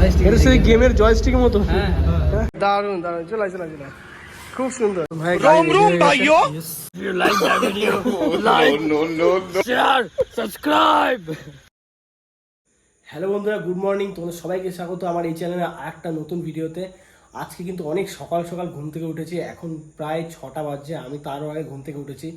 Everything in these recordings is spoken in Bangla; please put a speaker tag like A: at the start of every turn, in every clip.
A: এটা সেই গেমের জয়স্টিকের মতো। দারুন দারুন, চলে চলে চলে, খুব সুন্দর ভাই।
B: रोम रोम भाइयों,
A: you like the video, like, no, share, subscribe. Hello বন্ধুরা, গুড মর্নিং। তোমাদের সবাইকে স্বাগত আমার এই চ্যানেলে একটা নতুন ভিডিওতে। আজকে কিন্তু অনেক সকাল সকাল ঘুম থেকে উঠেছি, এখন প্রায় 6টা বাজছে। আমি তারও আগে ঘুম থেকে উঠেছি,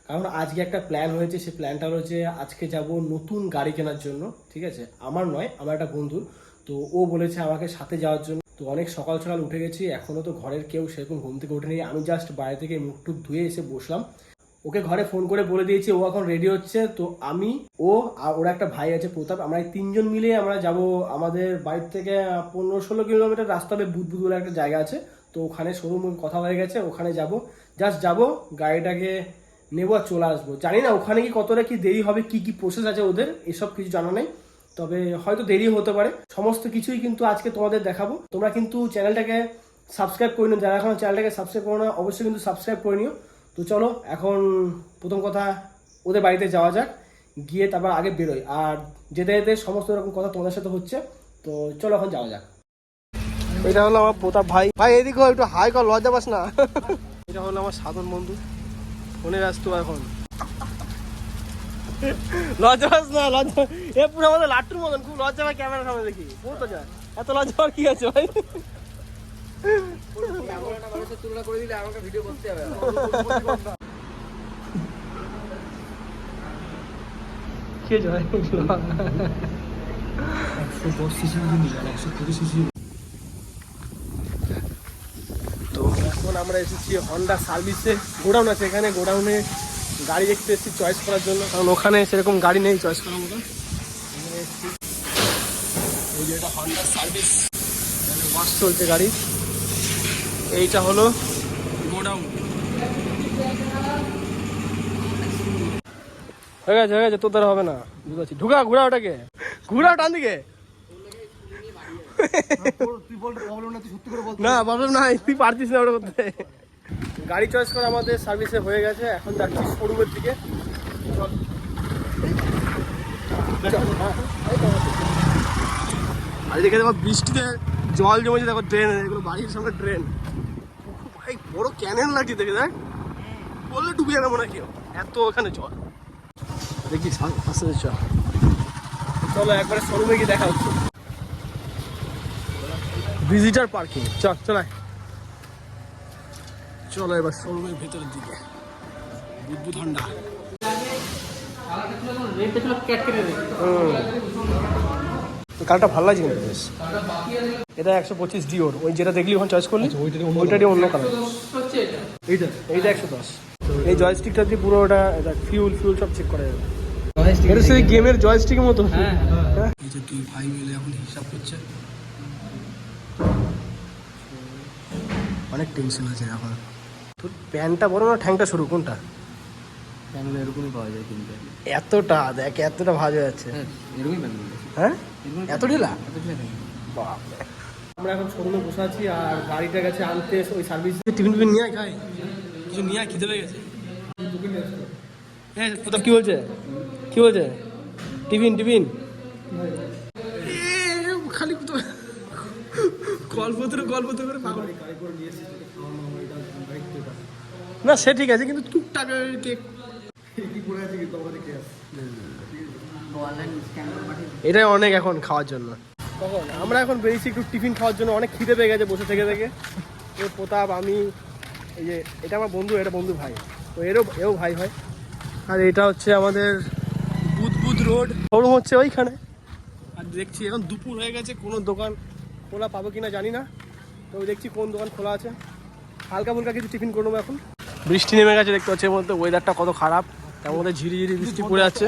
A: কারণ আজকে একটা প্ল্যান হয়েছে। সেই প্ল্যানটা হচ্ছে আজকে যাব নতুন গাড়ি কেনার জন্য। ঠিক আছে, আমার নয়, আমার একটা বন্ধুর। তো ও বলেছে আমাকে সাথে যাওয়ার জন্য। তো অনেক সকাল সকাল উঠে গেছি, এখনও তো ঘরের কেউ সেরকম ঘুম থেকে উঠেনি। আমি জাস্ট বাইরে থেকে মুখ টুক ধুয়ে এসে বসলাম। ওকে ঘরে ফোন করে বলে দিয়েছি, ও এখন রেডি হচ্ছে। তো আমি, ও আর ওরা একটা ভাই আছে প্রতাপ, আমরা এই 3জন মিলে আমরা যাব। আমাদের বাড়ির থেকে 15-16 কিলোমিটার রাস্তা হবে, বুধ বলে একটা জায়গা আছে। তো ওখানে শোরুম কথা হয়ে গেছে, ওখানে যাব। জাস্ট যাব, গাড়িটাকে নেবো আর চলে আসবো। জানি না ওখানে কি কতটা কি দেরি হবে, কি কি প্রসেস আছে ওদের, এসব কিছু জানা নেই। তবে হয়তো দেরি হতে পারে। সমস্ত কিছুই কিন্তু আজকে তোমাদের দেখাবো। তোমরা কিন্তু চ্যানেলটাকে সাবস্ক্রাইব করে নিও, যারা এখন চ্যানেলটাকে সাবস্ক্রাইব করো না অবশ্যই কিন্তু সাবস্ক্রাইব করে নিও। তো চলো এখন প্রথম কথা ওদের বাড়িতে যাওয়া যাক, গিয়ে তারপর আগে বেরোই। আর যেতে যেতে সমস্ত রকম কথা তোমাদের সাথে হচ্ছে। তো চলো এখন যাওয়া যাক। এটা হলো আমার প্রতাপ ভাই। ভাই এদিকে একটু হাই কর, লজ্জা পাস না। এটা হলো আমার সাধন বন্ধু, ফোনে ব্যস্ত এখন। লজ্জা পাস না, লজ্জা। এ পুরো আমাদের লাট্টুর মতন, খুব লজ্জা পায় ক্যামেরার সামনে দেখি। বলতো যা, এত লজ্জা পাওয়ার কি আছে ভাই? তুলনা করে দিলে আমাকে ভিডিও করতে হবে। কে যায়? 110 সিসি নিয়ে 120 সিসি। তো এখন আমরা এসেছি হন্ডা সার্ভিসে, গোডাউন আছে এখানে। গোডাউনে গাড়ি দেখতে এসেছি চয়েস করার জন্য, কারণ ওখানে সেরকম গাড়ি নেই চয়েস করার মতো। এখানে এসেছি, এই যে এটা হন্ডা সার্ভিস, এখানে ওয়াশ চলছে গাড়ি। এইটা হলো গোডাউন। হয়ে গেছে হয়ে গেছে, তোর দ্বারা হবে না, বুঝতে পারছি। ঢুকা, ঘুরা ওটাকে, ঘুরা টান দিকে। না প্রবলেম নাই, তুই পারছিস না ওটা করতে। গাড়ি চয়েস করা আমাদের সার্ভিসে হয়ে গেছে, এখন যাচ্ছি শোরুমের দিকে। আর দেখে দেখো বৃষ্টিতে জল জমেছে, দেখো ট্রেন, এগুলো বাড়ির সামনে ট্রেন। ভাই বড় ক্যানেল লাগছে, দেখে দেখ, বললে ডুবে যাবে মনে হয় কেউ, এত ওখানে জল। দেখি আস্তে চল, চলো একবারে শোরুমে গিয়ে দেখা হচ্ছে। ভিজিটার পার্কিং, চল চলে চলো এবার শোরুমের ভেতরের দিকে। বুদ্ধ ঠান্ডা। কারটা ভালো লাগছে কিন্তু বেশ। এটা 125 ডিওর, ওই যেটা দেখলি ওখানে চয়েস করলি, ওইটারই অন্য কালার। এইটা 110। এই জয়স্টিকটা দিয়ে পুরো ওটা ফিউল সব চেক করা যাবে। এটা সেই গেমের জয়স্টিকের মতো। এই যে দুই ভাই মিলে এখন হিসাব করছে, অনেক টেনশন আছে এখন। তোর প্যান্টটা বড় না ঠ্যাংটা সরু, কোনটা?
C: প্যান্টগুলো এরকমই পাওয়া যায় কিনতে।
A: এতটা দেখ, এতটা ভাজ হয়ে যাচ্ছে।
C: এরকমই প্যান্টগুলো।
A: হ্যাঁ, এত ঢিলা।
C: বাপরে।
A: আমরা এখন শোরুমে বসে আছি, আর গাড়িটা গেছে আনতে ওই সার্ভিস। টিফিন নিয়ে আয়, খাই কিছু নিয়ে আয়, খিদে পেয়ে গেছে। হ্যাঁ প্রতাপ কি বলছে, কি বলছে? টিফিন খালি গল্প করে না, সে ঠিক আছে, কিন্তু টুকটাক এটাই অনেক এখন খাওয়ার জন্য। কখন আমরা এখন বেরিয়েছি একটু টিফিন খাওয়ার জন্য, অনেক খিদে পেয়ে গেছে বসে থেকে। প্রতাপ, আমি, এই যে এটা আমার বন্ধু, এটা বন্ধু ভাই, তো এও ভাই হয়। আর এটা হচ্ছে আমাদের বুধ রোড শোরুম হচ্ছে ওইখানে। আর দেখছি এখন দুপুর হয়ে গেছে, কোনো দোকান খোলা পাবো কিনা জানি না। তো দেখছি কোন দোকান খোলা আছে, হালকা ফুলকা কিছু টিফিন করে নেবো এখন। বৃষ্টি নেমে গেছে দেখতে পাচ্ছি, এর মধ্যে ওয়েদারটা কত খারাপ, তার মধ্যে ঝিরিঝিরি বৃষ্টি পড়ে যাচ্ছে।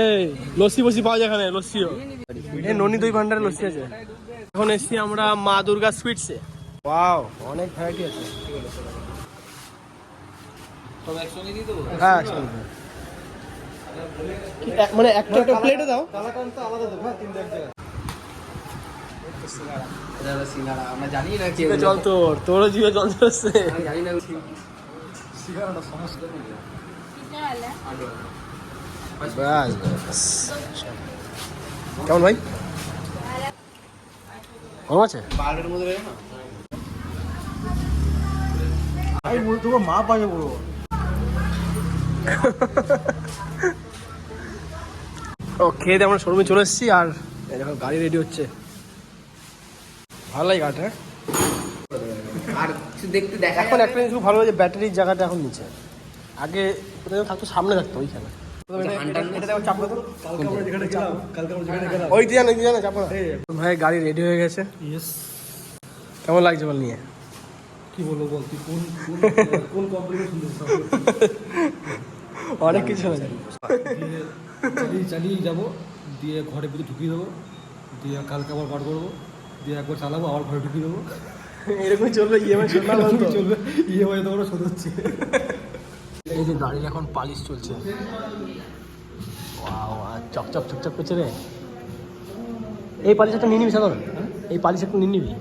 A: এই লস্যি বসি পাওয়া যায় এখানে, লস্যিও, এই ননি দই ভান্ডারের লস্যি আছে। এখন এসছি আমরা মা দুর্গা সুইটসে। ওয়াও, অনেক ভ্যারাইটি আছে। হ্যাঁ, মানে একটা প্লেটে দাও।
C: আমরা জানি না কি
A: জল, তোরও জিভে জল চলছে।
C: জানি না
A: কেমন ভাই? গরম আছে?
C: বালের মধ্যে রেখে না
A: আমি বলতে মা পাশে বলবো। ও খেয়ে দিয়ে আমরা শোরুমে চলে এসেছি আর এখন গাড়ি রেডি হচ্ছে। ভালো লাগে গাড়িটা।
C: আর কিছু দেখতে দেখা
A: এখন একটা জিনিস খুব ভালো লাগে, ব্যাটারির জায়গাটা এখন নিচে। আগে কোথাও থাকতো, সামনে থাকতো ওইখানে। ওই দিয়ে না চাপো না। ভাই গাড়ি রেডি হয়ে গেছে। কেমন লাগছে বল নিয়ে?
B: কি বলবো বল, তুই কোন কোম্পানি
A: অনেক কিছু হয়ে যায়।
B: চালিয়ে যাবো, দিয়ে ঘরের ভিতরে ঢুকিয়ে দেবো, দিয়ে কালকে আবার বার করবো, দিয়ে একবার চালাবো, আবার ঘরে ঢুকিয়ে দেবো।
A: এরকমই চলবে, ইএমআই
B: চলবে, ইএমআই তো আমরা শোধ হচ্ছে।
A: এই যে গাড়ির এখন পালিশ চলছে। চকচক চকচক করছে রে। এই পালিশ একটা নিয়ে নিবি সাধারণ, এই পালিশ একটু নিয়ে নিবি।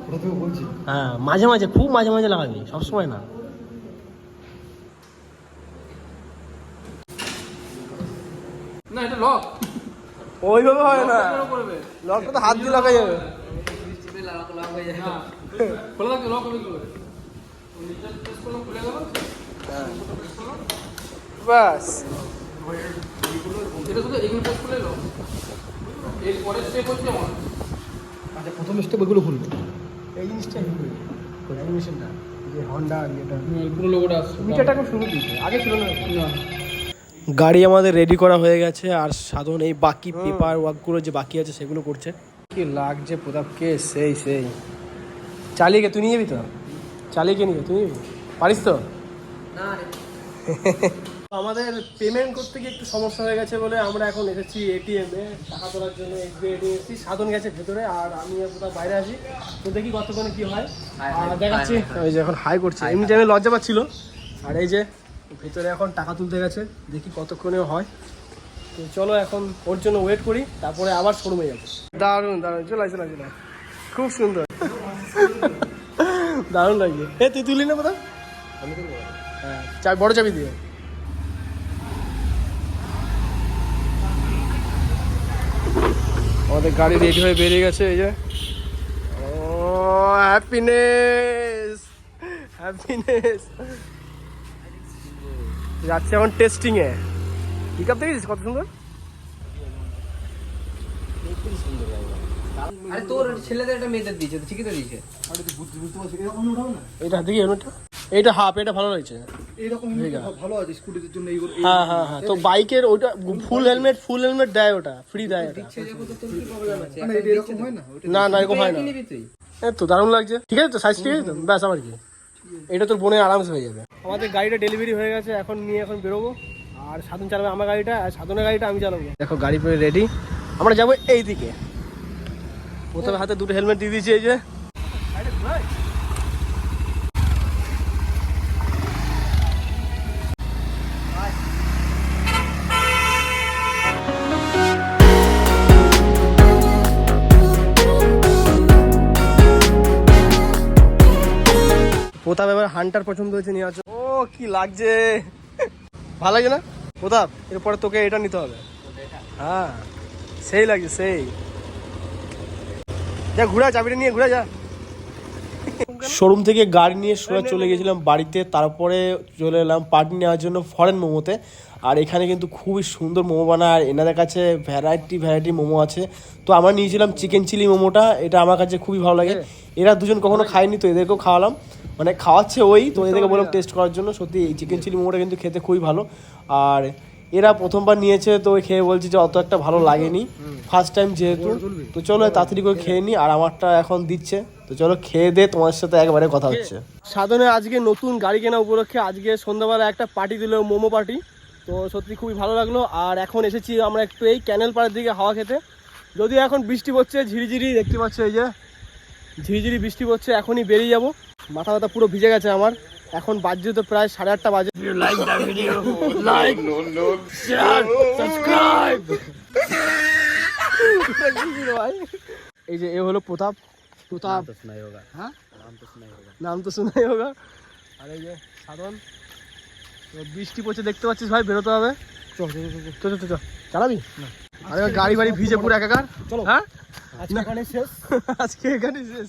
B: ওটা তোকে বলছি।
A: হ্যাঁ মাঝে মাঝে, খুব মাঝে মাঝে লাগাবি, সবসময় না।
C: না এটা লক
A: ওইভাবে হয় না, লকটা তো হাত দিয়ে লাগা যাবে।
C: লক হয়ে যায়
B: খোলা থাকবে, লক হবে কি করে? খুলে গেল,
A: বাস
B: এটা শুধু এগুলো প্রেস করলে লক। এর পরের স্টেপ হচ্ছে অন। আচ্ছা, প্রথম স্টেপ এগুলো খুলবে।
A: এই জিনিসটা অ্যানিমেশনটা, যে হন্ডা এটা
B: পুরো লোগোটা আসছে।
A: মিটারটা খুব শুরু দিয়েছে, আগে ছিল না। গাড়ি আমাদের রেডি করা হয়ে গেছে আর সাধন এই বাকি পেপার ওয়ার্কগুলো যে বাকি আছে সেগুলো করছে। কি লাগছে প্রতাপকে, সেই চালিয়ে গে, তুই নিয়ে যাবি তো? চালিয়ে কে নিবি, তুই নিবি? পারিস তো?
C: না
A: আমাদের পেমেন্ট করতে গিয়ে একটু সমস্যা হয়ে গেছে বলে আমরা এখন এসেছি এটিএমে টাকা তোলার জন্য। এসবিআই এটিএম এসেছি, সাধন গেছে ভেতরে আর আমি কোথাও বাইরে আছি। তো দেখি কতক্ষণে কি হয় আর দেখাচ্ছি। ওই যে এখন হাই করছে, এমনি টাইমে লজ্জা পাচ্ছিল। আর এই যে ভেতরে এখন টাকা তুলতে গেছে, দেখি কতক্ষণে হয়। তো চলো এখন ওর জন্য ওয়েট করি, তারপরে আবার শোরুমে যাবো। দারুণ চলে খুব সুন্দর। দারুণ লাগছে। তুই তুলি না কোথাও? হ্যাঁ বড় চাবি দিয়ে। আমাদের গাড়ি রেডি হয়ে বেরিয়ে গেছে। এই যে হ্যাপিনেস যাচ্ছে এখন টেস্টিং এ। পিক আপ দেখেছিস কত সুন্দর?
C: আরে তোর ছেলেদের একটা মেয়েদের দিয়েছে, তো ঠিকই তো দিয়েছে।
B: বুঝতে পারছি, এরকম উঠাও না।
A: এটা দেখি এটা হাফ, এটা ভালো লাগছে।
B: এইরকম ভালো আছে স্কুটিদের জন্য এইগুলো।
A: হ্যাঁ তো বাইকের ওইটা ফুল হেলমেট দেয়, ওটা ফ্রি দেয়। এটা
B: মানে এটা এরকম হয় না?
A: না এরকম হয় না। এই তো দারুণ লাগছে। ঠিক আছে তো, সাইজ ঠিক আছে তো, ব্যাস আমার কি, এটা তোর বোনের আরামসে হয়ে যাবে। আমাদের গাড়িটা ডেলিভারি হয়ে গেছে, এখন বেরোবো। আর সাধন চালাবে আমার গাড়িটা, আর সাধনের গাড়িটা আমি চালাবো। দেখো গাড়ি পুরো রেডি, আমরা যাবো এই দিকে। প্রথমে হাতে দুটো হেলমেট দিয়ে দিয়েছি। এই যে প্রতাপ এবার হান্টার পছন্দ হয়েছে, নিয়ে আসো। ও কি লাগছে, ভালো লাগছে না প্রতাপ? এরপরে তোকে এটা নিতে হবে। হ্যাঁ সেই লাগছে, যা ঘুরা, চাবিটা নিয়ে ঘুরা যা। শোরুম থেকে গাড়ি নিয়ে সোজা চলে গেছিলাম বাড়িতে, তারপরে চলে এলাম পার্টি নেওয়ার জন্য ফরেন মোমোতে। আর এখানে কিন্তু খুবই সুন্দর মোমো বানায়, আর এনাদের কাছে ভ্যারাইটি মোমো আছে। তো আমরা নিয়েছিলাম চিকেন চিলি মোমোটা, এটা আমার কাছে খুবই ভালো লাগে। এরা দুজন কখনো খায়নি, তো এদেরকেও খাওয়ালাম, মানে খাওয়াচ্ছে ওই, তো এদেরকে বললাম টেস্ট করার জন্য। সত্যি এই চিকেন চিলি মোমোটা কিন্তু খেতে খুবই ভালো। আর এরা প্রথমবার নিয়েছে, তো খেয়ে বলছে যে অত একটা ভালো লাগেনি, ফার্স্ট টাইম যেহেতু। তো চলো তাড়াতাড়ি করে খেয়ে নিই, আর আমারটা এখন দিচ্ছে। তো চলো খেয়ে দে, তোমার সাথে একবারে কথা হচ্ছে। সাধনে আজকে নতুন গাড়ি কেনা উপলক্ষে আজকে সন্ধ্যাবেলা একটা পার্টি দিল, মোমো পার্টি। তো সত্যি খুবই ভালো লাগলো। আর এখন এসেছি আমরা একটু এই ক্যানেল পাড়ের দিকে হাওয়া খেতে। যদিও এখন বৃষ্টি পড়ছে, ঝিরিঝিরি দেখতে পাচ্ছ, এই যে ঝিরিঝিরি বৃষ্টি পড়ছে। এখনই বেরিয়ে যাব, মাথা ব্যথা পুরো ভিজে গেছে আমার। এখন বাজছে তো প্রায় 8:30 বাজে। এই যে এ হলো প্রতাপ। হ্যাঁ নাম তো শোনাই হোগা। আর এই যে সাধন, বৃষ্টি পড়ছে দেখতে পাচ্ছিস ভাই, বেরোতে হবে। চ চালাবি না? আরে গাড়ি বাড়ি ভিজে পুরো একাকার।
B: চলো।
A: হ্যাঁ
B: আজকে এখানে শেষ।
A: আজকে এখানে শেষ।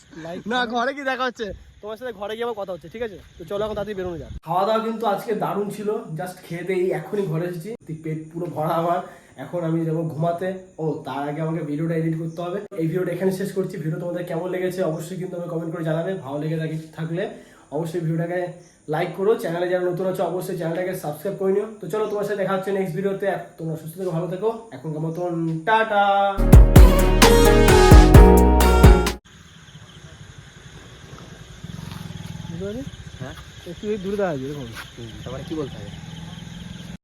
A: না ঘরে কি দেখা হচ্ছে, তোমার সাথে ঘরে গিয়ে আবার কথা হচ্ছে, ঠিক আছে? তো চলো এখন তাড়াতাড়ি বেরোনো যাক। খাওয়া দাওয়া কিন্তু আজকে দারুণ ছিল, জাস্ট খেয়ে দিয়ে এখনই ঘরে এসেছি, পেট পুরো ভরা আমার। এখন আমি যাবো ঘুমাতে। ও তার আগে আমাকে ভিডিওটা এডিট করতে হবে। এই ভিডিওটা এখানে শেষ করছি। ভিডিও তোমাদের কেমন লেগেছে অবশ্যই কিন্তু আমি কমেন্ট করে জানাবে। ভালো লেগে থাকলে অবশ্যই ভিডিওটাকে লাইক করো। চ্যানেলে যারা নতুন আছে অবশ্যই চ্যানেলটাকে সাবস্ক্রাইব করে নিও। তো চলো তোমার সাথে দেখা হচ্ছে নেক্সট ভিডিওতে। তোমরা সুস্থ থেকো, ভালো থেকো। এখনকার মতন টাটা।
B: হ্যাঁ একটু দূরে দাঁড়াবি এরকম।
C: তারপরে কি বলতে হবে?